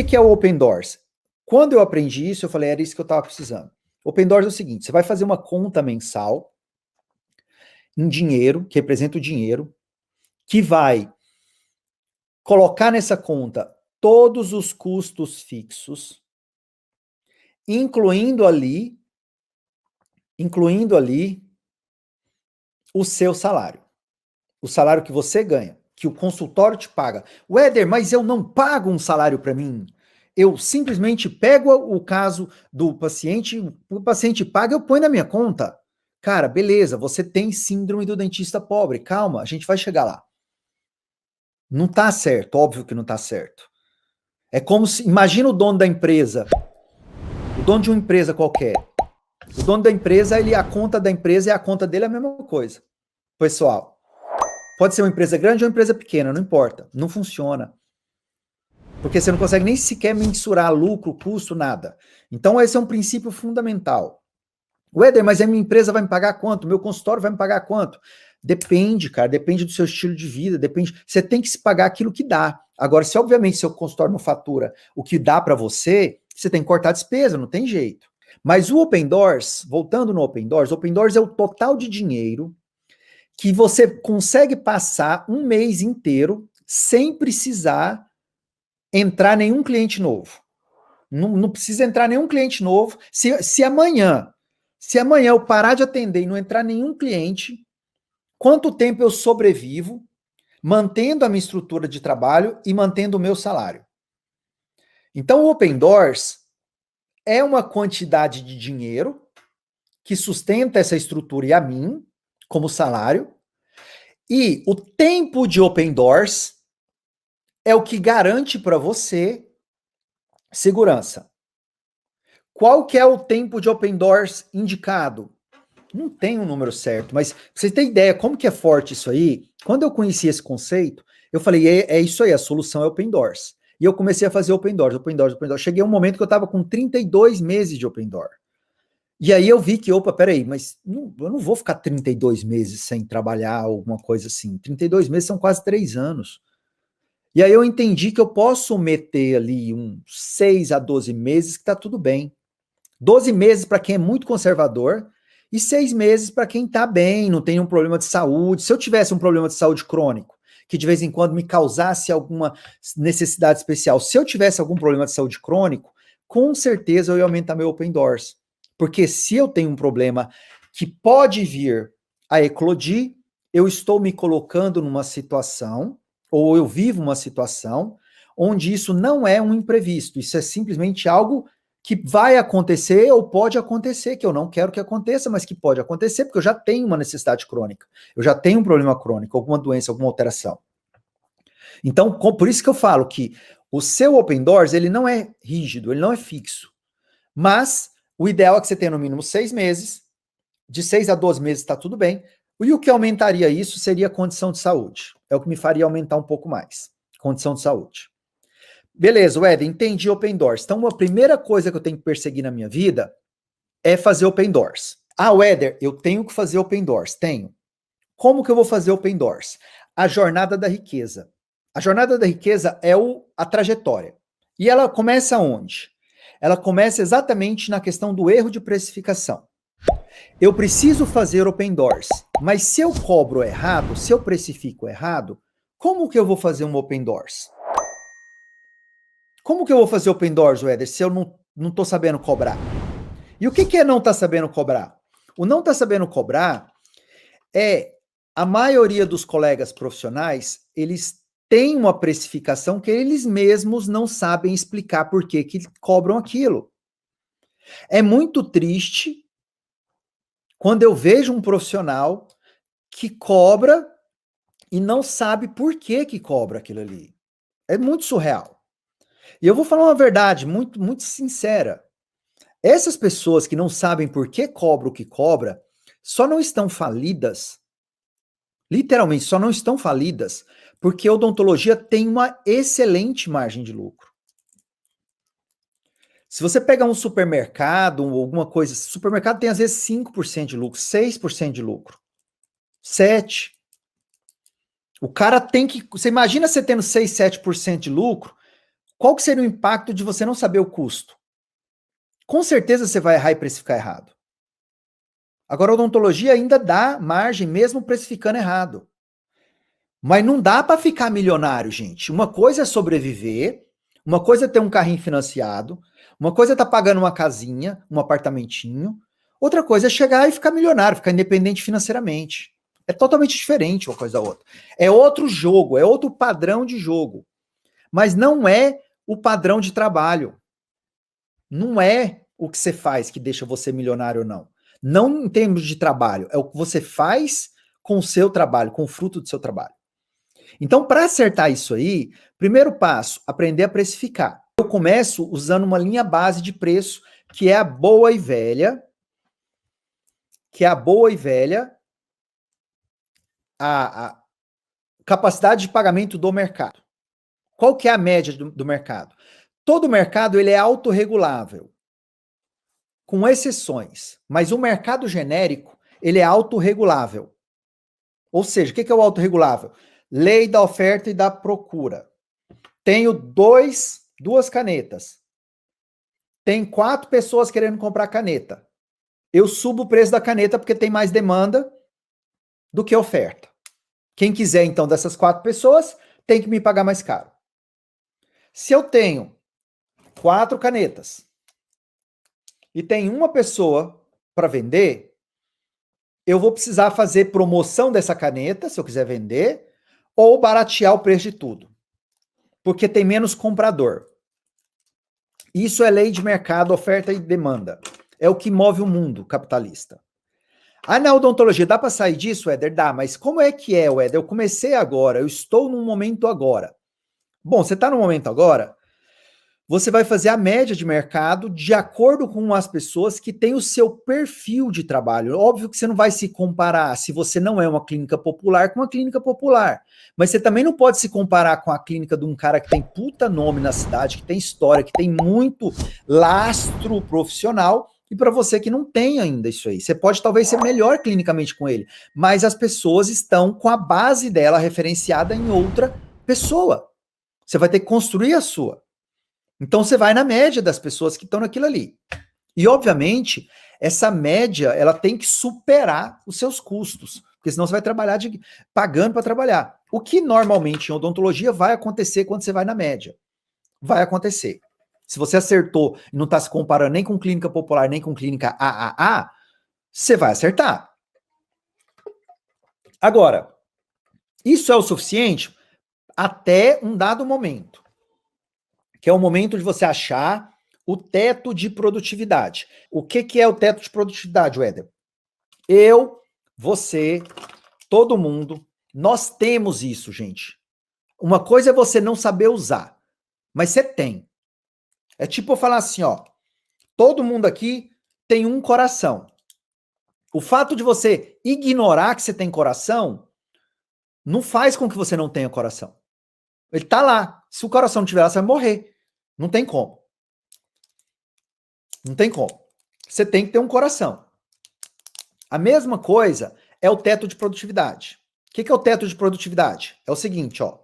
que é o Open Doors? Quando eu aprendi isso, eu falei, era isso que eu estava precisando. Open Doors é o seguinte, você vai fazer uma conta mensal em dinheiro, que representa o dinheiro, que vai colocar nessa conta todos os custos fixos, incluindo ali o seu salário. O salário que você ganha, que o consultório te paga. Éder, mas eu não pago um salário para mim. Eu simplesmente pego o caso do paciente, o paciente paga, eu ponho na minha conta. Cara, beleza, você tem síndrome do dentista pobre. Calma, a gente vai chegar lá. Não tá certo, óbvio que não tá certo. É como se, imagina o dono da empresa, o dono de uma empresa qualquer. O dono da empresa, a conta da empresa e a conta dele é a mesma coisa. Pessoal, pode ser uma empresa grande ou uma empresa pequena, não importa. Não funciona. Porque você não consegue nem sequer mensurar lucro, custo, nada. Então esse é um princípio fundamental. Éder, mas a minha empresa vai me pagar quanto? Meu consultório vai me pagar quanto? Depende, cara, depende do seu estilo de vida, depende. Você tem que se pagar aquilo que dá. Agora, se obviamente seu consultório não fatura o que dá para você, você tem que cortar a despesa, não tem jeito. Mas o Open Doors, voltando no Open Doors é o total de dinheiro que você consegue passar um mês inteiro sem precisar entrar nenhum cliente novo. Não precisa entrar nenhum cliente novo. Se amanhã eu parar de atender e não entrar nenhum cliente, quanto tempo eu sobrevivo, mantendo a minha estrutura de trabalho e mantendo o meu salário? Então, o Open Doors é uma quantidade de dinheiro que sustenta essa estrutura e a mim, como salário, e o tempo de Open Doors é o que garante para você segurança. Qual que é o tempo de Open Doors indicado? Não tem um número certo, mas pra vocês terem ideia como que é forte isso aí, quando eu conheci esse conceito, eu falei, é isso aí, a solução é Open Doors. E eu comecei a fazer Open Doors. Cheguei a um momento que eu estava com 32 meses de Open Door. E aí eu vi que, opa, peraí, mas eu não vou ficar 32 meses sem trabalhar, alguma coisa assim. 32 meses são quase 3 anos. E aí eu entendi que eu posso meter ali uns 6 a 12 meses que tá tudo bem. 12 meses para quem é muito conservador e 6 meses para quem tá bem, não tem um problema de saúde. Se eu tivesse um problema de saúde crônico, que de vez em quando me causasse alguma necessidade especial, se eu tivesse algum problema de saúde crônico, com certeza eu ia aumentar meu Open Doors. Porque se eu tenho um problema que pode vir a eclodir, eu estou me colocando numa situação, ou eu vivo uma situação, onde isso não é um imprevisto, isso é simplesmente algo que vai acontecer ou pode acontecer, que eu não quero que aconteça, mas que pode acontecer, porque eu já tenho uma necessidade crônica, eu já tenho um problema crônico, alguma doença, alguma alteração. Então, por isso que eu falo que o seu Open Doors, ele não é rígido, ele não é fixo, mas o ideal é que você tenha no mínimo 6 meses, de 6 a 12 meses está tudo bem, e o que aumentaria isso seria a condição de saúde, é o que me faria aumentar um pouco mais, condição de saúde. Beleza, Éder, entendi Open Doors. Então, a primeira coisa que eu tenho que perseguir na minha vida é fazer Open Doors. Ah, Éder, eu tenho que fazer Open Doors. Tenho. Como que eu vou fazer Open Doors? A jornada da riqueza. A jornada da riqueza é a trajetória. E ela começa onde? Ela começa exatamente na questão do erro de precificação. Eu preciso fazer Open Doors, mas se eu cobro errado, se eu precifico errado, como que eu vou fazer um Open Doors? Como que eu vou fazer Open Doors, Éder, se eu não estou sabendo cobrar? E o que é não estar sabendo cobrar? O não estar sabendo cobrar é a maioria dos colegas profissionais, eles têm uma precificação que eles mesmos não sabem explicar por que cobram aquilo. É muito triste quando eu vejo um profissional que cobra e não sabe por que cobra aquilo ali. É muito surreal. E eu vou falar uma verdade muito, muito sincera. Essas pessoas que não sabem por que cobra o que cobra, só não estão falidas, literalmente só não estão falidas, porque a odontologia tem uma excelente margem de lucro. Se você pegar um supermercado ou alguma coisa, supermercado tem às vezes 5% de lucro, 6% de lucro, 7%. O cara tem que... Você imagina você tendo 6, 7% de lucro, qual que seria o impacto de você não saber o custo? Com certeza você vai errar e precificar errado. Agora, a odontologia ainda dá margem, mesmo precificando errado. Mas não dá para ficar milionário, gente. Uma coisa é sobreviver, uma coisa é ter um carrinho financiado, uma coisa é estar pagando uma casinha, um apartamentinho, outra coisa é chegar e ficar milionário, ficar independente financeiramente. É totalmente diferente uma coisa da outra. É outro jogo, é outro padrão de jogo. Mas não é o padrão de trabalho. Não é o que você faz que deixa você milionário ou não. Não em termos de trabalho, é o que você faz com o seu trabalho, com o fruto do seu trabalho. Então, para acertar isso aí, primeiro passo, aprender a precificar. Eu começo usando uma linha base de preço, que é a boa e velha, a capacidade de pagamento do mercado. Qual que é a média do mercado? Todo mercado ele é autorregulável, com exceções, mas o mercado genérico ele é autorregulável. Ou seja, o que é o autorregulável? Lei da oferta e da procura. Tenho duas canetas. Tem 4 pessoas querendo comprar caneta. Eu subo o preço da caneta porque tem mais demanda do que oferta. Quem quiser, então, dessas 4 pessoas, tem que me pagar mais caro. Se eu tenho 4 canetas e tem uma pessoa para vender, eu vou precisar fazer promoção dessa caneta, se eu quiser vender, ou baratear o preço de tudo. Porque tem menos comprador. Isso é lei de mercado, oferta e demanda. É o que move o mundo capitalista. Ah, na odontologia, dá para sair disso, Éder? Dá, mas como é que é, Éder? Eu comecei agora, eu estou num momento agora. Bom, você está no momento agora, você vai fazer a média de mercado de acordo com as pessoas que têm o seu perfil de trabalho. Óbvio que você não vai se comparar se você não é uma clínica popular com uma clínica popular. Mas você também não pode se comparar com a clínica de um cara que tem puta nome na cidade, que tem história, que tem muito lastro profissional, e para você que não tem ainda isso aí. Você pode talvez ser melhor clinicamente com ele, mas as pessoas estão com a base dela referenciada em outra pessoa. Você vai ter que construir a sua. Então você vai na média das pessoas que estão naquilo ali. E, obviamente, essa média ela tem que superar os seus custos, porque senão você vai trabalhar pagando para trabalhar. O que normalmente em odontologia vai acontecer quando você vai na média? Vai acontecer. Se você acertou e não está se comparando nem com clínica popular, nem com clínica AAA, você vai acertar. Agora, isso é o suficiente até um dado momento, que é o momento de você achar o teto de produtividade. O que é o teto de produtividade, Éder? Eu, você, todo mundo, nós temos isso, gente. Uma coisa é você não saber usar, mas você tem. É tipo eu falar assim, ó, todo mundo aqui tem um coração. O fato de você ignorar que você tem coração não faz com que você não tenha coração. Ele tá lá. Se o coração não tiver lá, você vai morrer. Não tem como. Não tem como. Você tem que ter um coração. A mesma coisa é o teto de produtividade. O que é o teto de produtividade? É o seguinte, ó.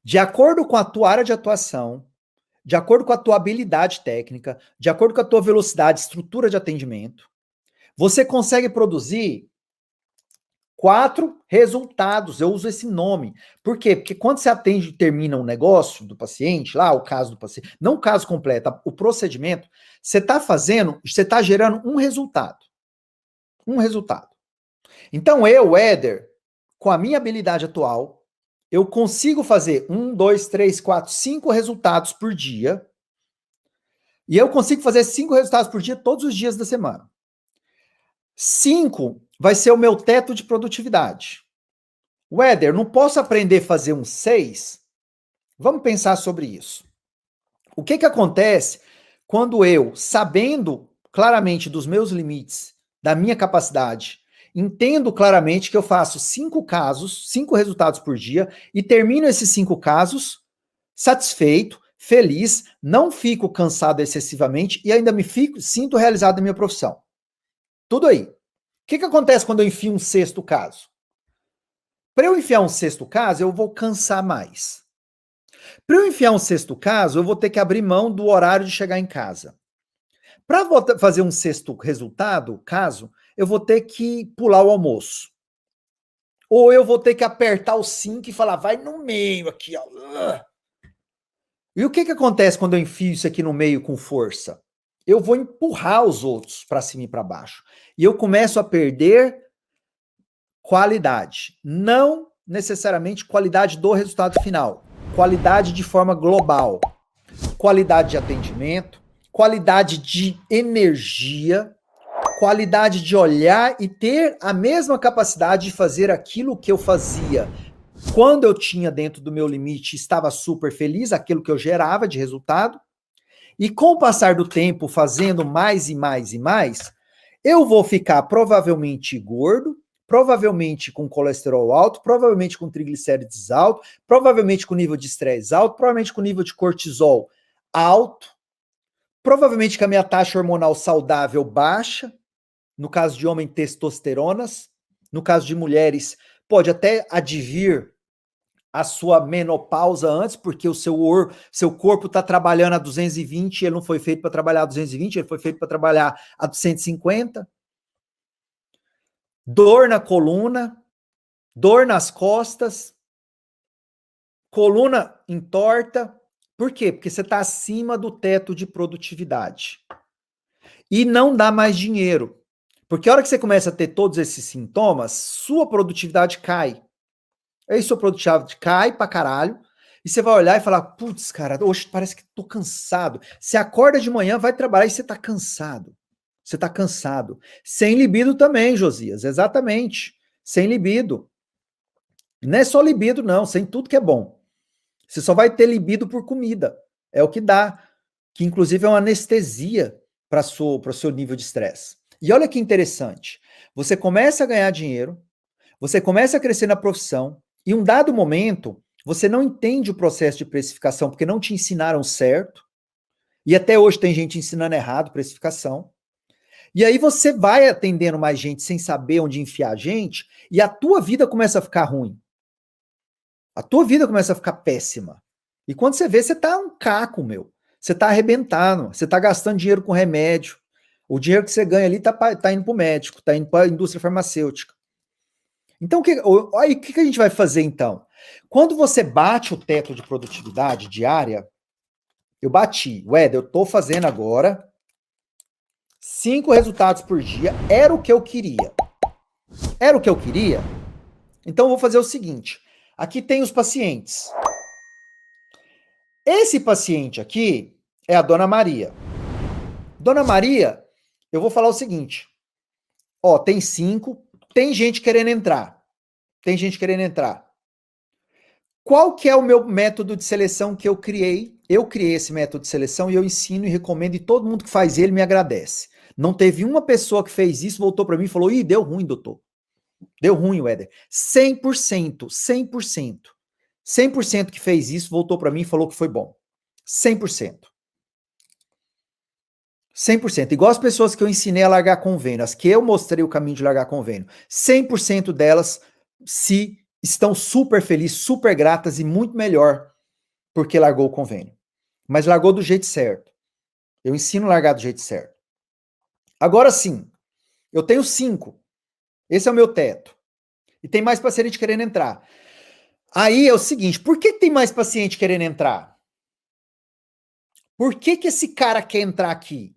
De acordo com a tua área de atuação, de acordo com a tua habilidade técnica, de acordo com a tua velocidade, estrutura de atendimento, você consegue produzir 4 resultados. Eu uso esse nome. Por quê? Porque quando você atende e termina um negócio do paciente, lá o caso do paciente, não o caso completo, o procedimento, você está gerando um resultado. Um resultado. Então eu, Éder, com a minha habilidade atual, eu consigo fazer 1, 2, 3, 4, 5 resultados por dia. E eu consigo fazer 5 resultados por dia todos os dias da semana. 5 vai ser o meu teto de produtividade. Éder, não posso aprender a fazer um 6? Vamos pensar sobre isso. O que acontece quando eu, sabendo claramente dos meus limites, da minha capacidade, entendo claramente que eu faço 5 casos, 5 resultados por dia e termino esses 5 casos satisfeito, feliz, não fico cansado excessivamente e ainda sinto realizado na minha profissão. Tudo aí. O que acontece quando eu enfio um 6º caso? Para eu enfiar um 6º caso, eu vou cansar mais. Para eu enfiar um sexto caso, eu vou ter que abrir mão do horário de chegar em casa. Para fazer um sexto resultado, caso, eu vou ter que pular o almoço. Ou eu vou ter que apertar o 5 e falar, vai no meio aqui, ó. E o que acontece quando eu enfio isso aqui no meio com força? Eu vou empurrar os outros para cima e para baixo. E eu começo a perder qualidade. Não necessariamente qualidade do resultado final. Qualidade de forma global. Qualidade de atendimento, qualidade de energia, qualidade de olhar e ter a mesma capacidade de fazer aquilo que eu fazia quando eu tinha dentro do meu limite, estava super feliz, aquilo que eu gerava de resultado, e com o passar do tempo, fazendo mais e mais e mais, eu vou ficar provavelmente gordo, provavelmente com colesterol alto, provavelmente com triglicérides alto, provavelmente com nível de estresse alto, provavelmente com nível de cortisol alto, provavelmente com a minha taxa hormonal saudável baixa, no caso de homem, testosteronas, no caso de mulheres, pode até advir a sua menopausa antes, porque o seu corpo está trabalhando a 220, ele não foi feito para trabalhar a 220, ele foi feito para trabalhar a 150. Dor na coluna, dor nas costas, coluna entorta. Por quê? Porque você está acima do teto de produtividade. E não dá mais dinheiro. Porque a hora que você começa a ter todos esses sintomas, sua produtividade cai. Aí sua produtividade cai pra caralho, e você vai olhar e falar, putz, cara, hoje parece que tô cansado. Você acorda de manhã, vai trabalhar e você tá cansado. Você tá cansado. Sem libido também, Josias, exatamente. Sem libido. Não é só libido, não, sem tudo que é bom. Você só vai ter libido por comida. É o que dá. Que inclusive é uma anestesia para o seu nível de estresse. E olha que interessante. Você começa a ganhar dinheiro, você começa a crescer na profissão, e em um dado momento, você não entende o processo de precificação, porque não te ensinaram certo, e até hoje tem gente ensinando errado precificação. E aí você vai atendendo mais gente sem saber onde enfiar a gente, e a tua vida começa a ficar ruim. A tua vida começa a ficar péssima. E quando você vê, você tá um caco, meu. Você tá arrebentando, você tá gastando dinheiro com remédio. O dinheiro que você ganha ali tá indo pro médico, tá indo para a indústria farmacêutica. Então, aí, o que a gente vai fazer então? Quando você bate o teto de produtividade diária, eu bati, Éder, eu tô fazendo agora 5 resultados por dia, era o que eu queria. Era o que eu queria? Então eu vou fazer o seguinte, aqui tem os pacientes. Esse paciente aqui é a Dona Maria. Dona Maria, eu vou falar o seguinte, ó, tem 5, tem gente querendo entrar. Tem gente querendo entrar. Qual que é o meu método de seleção que eu criei? Eu criei esse método de seleção e eu ensino e recomendo, e todo mundo que faz ele me agradece. Não teve uma pessoa que fez isso, voltou para mim e falou, ih, deu ruim, doutor. Deu ruim, Éder. 100%, 100%. 100% que fez isso, voltou para mim e falou que foi bom. 100%. 100%. Igual as pessoas que eu ensinei a largar convênio, as que eu mostrei o caminho de largar convênio. 100% delas se estão super felizes, super gratas e muito melhor porque largou o convênio. Mas largou do jeito certo. Eu ensino a largar do jeito certo. Agora sim, eu tenho 5. Esse é o meu teto. E tem mais paciente querendo entrar. Aí é o seguinte, por que tem mais paciente querendo entrar? Por que esse cara quer entrar aqui?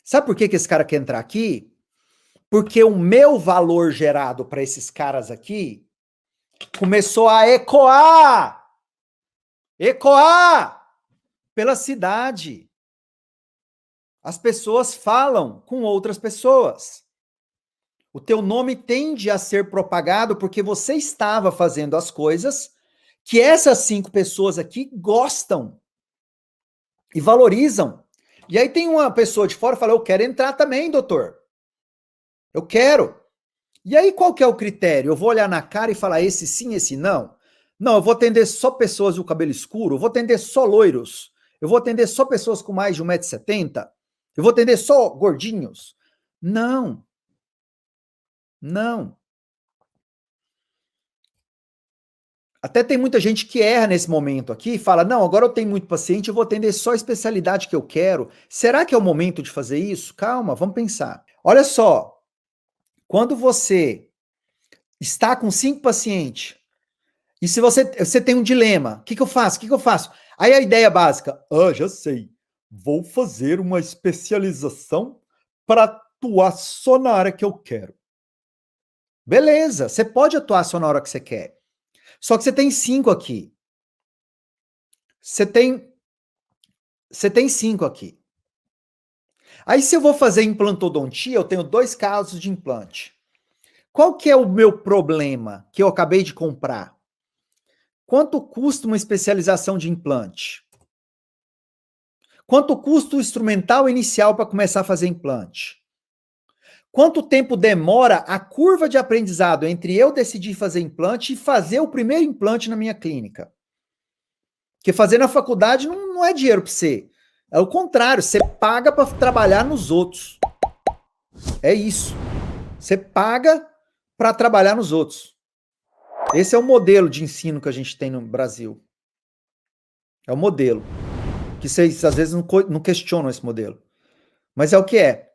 Sabe por que esse cara quer entrar aqui? Porque o meu valor gerado para esses caras aqui começou a ecoar pela cidade. As pessoas falam com outras pessoas. O teu nome tende a ser propagado porque você estava fazendo as coisas que essas 5 pessoas aqui gostam e valorizam. E aí tem uma pessoa de fora que fala, eu quero entrar também, doutor. Eu quero. E aí qual que é o critério? Eu vou olhar na cara e falar esse sim, esse não? Não, eu vou atender só pessoas do cabelo escuro, eu vou atender só loiros, eu vou atender só pessoas com mais de 1,70 m, eu vou atender só gordinhos. Não. Não. Até tem muita gente que erra nesse momento aqui e fala, não, agora eu tenho muito paciente, eu vou atender só a especialidade que eu quero. Será que é o momento de fazer isso? Calma, vamos pensar. Olha só, quando você está com 5 pacientes, e se você tem um dilema, o que eu faço? O que eu faço? Aí a ideia básica, já sei, vou fazer uma especialização para atuar só na área que eu quero. Beleza, você pode atuar só na hora que você quer. Só que você tem 5 aqui. Você tem 5 aqui. Aí se eu vou fazer implantodontia, eu tenho 2 casos de implante. Qual que é o meu problema que eu acabei de comprar? Quanto custa uma especialização de implante? Quanto custa o instrumental inicial para começar a fazer implante? Quanto tempo demora a curva de aprendizado entre eu decidir fazer implante e fazer o primeiro implante na minha clínica? Porque fazer na faculdade não é dinheiro para você. É o contrário, você paga para trabalhar nos outros. É isso. Você paga para trabalhar nos outros. Esse é o modelo de ensino que a gente tem no Brasil. É o modelo. Que vocês às vezes não questionam esse modelo. Mas é o que é.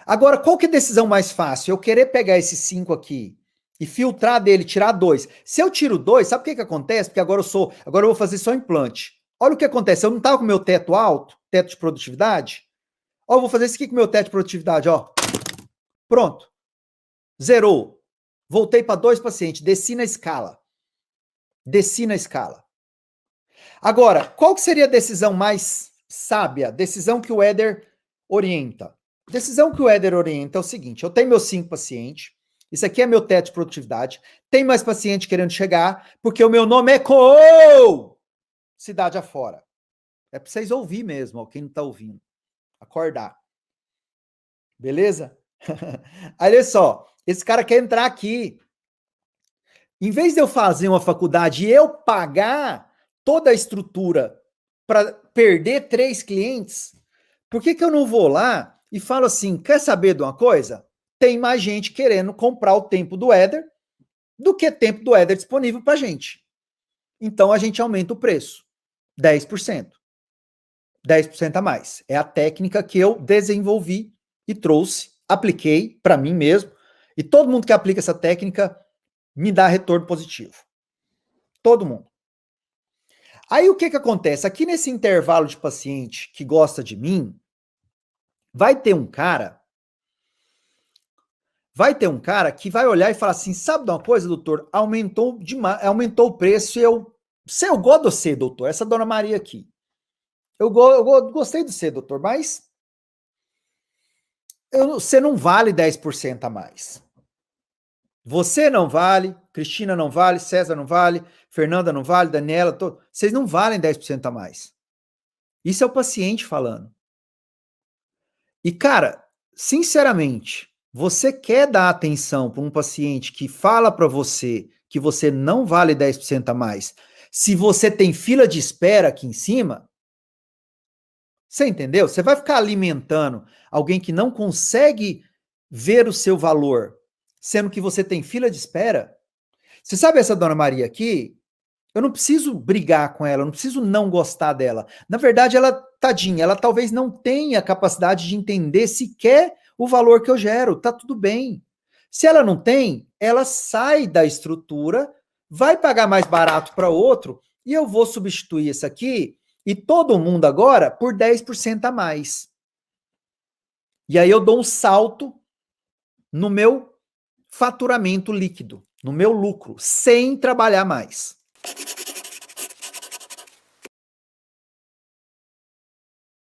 Agora, qual que é a decisão mais fácil? Eu querer pegar esses 5 aqui e filtrar dele, tirar 2. Se eu tiro 2, sabe o que acontece? Porque agora eu vou fazer só implante. Olha o que acontece. Eu não estava com meu teto alto, teto de produtividade. Ó, eu vou fazer isso aqui com meu teto de produtividade, ó. Pronto. Zerou. Voltei para 2 pacientes, desci na escala. Desci na escala. Agora, qual que seria a decisão mais sábia? Decisão que o Éder orienta. Decisão que o Éder orienta é o seguinte, eu tenho meus 5 pacientes, isso aqui é meu teto de produtividade, tem mais paciente querendo chegar, porque o meu nome é Coou! Cidade afora. É para vocês ouvir mesmo, ó, quem não tá ouvindo. Acordar. Beleza? Olha só, esse cara quer entrar aqui. Em vez de eu fazer uma faculdade e eu pagar toda a estrutura para perder 3 clientes, por que eu não vou lá e falo assim, quer saber de uma coisa? Tem mais gente querendo comprar o tempo do Éder do que tempo do Éder disponível para gente. Então a gente aumenta o preço. 10%. 10% a mais. É a técnica que eu desenvolvi e trouxe, apliquei para mim mesmo. E todo mundo que aplica essa técnica me dá retorno positivo. Todo mundo. Aí o que acontece? Aqui nesse intervalo de paciente que gosta de mim, vai ter um cara que vai olhar e falar assim, sabe de uma coisa, doutor? Aumentou demais, aumentou o preço e eu gosto de você, doutor, essa dona Maria aqui. Eu gostei de você, doutor, mas você não vale 10% a mais. Você não vale, Cristina não vale, César não vale, Fernanda não vale, Daniela, vocês não valem 10% a mais. Isso é o paciente falando. E, cara, sinceramente, você quer dar atenção para um paciente que fala para você que você não vale 10% a mais, se você tem fila de espera aqui em cima? Você entendeu? Você vai ficar alimentando alguém que não consegue ver o seu valor, sendo que você tem fila de espera? Você sabe essa dona Maria aqui? Eu não preciso brigar com ela, eu não preciso não gostar dela. Na verdade, ela, tadinha, ela talvez não tenha capacidade de entender sequer o valor que eu gero. Tá tudo bem. Se ela não tem, ela sai da estrutura, vai pagar mais barato para outro e eu vou substituir isso aqui e todo mundo agora por 10% a mais. E aí eu dou um salto no meu faturamento líquido, no meu lucro, sem trabalhar mais.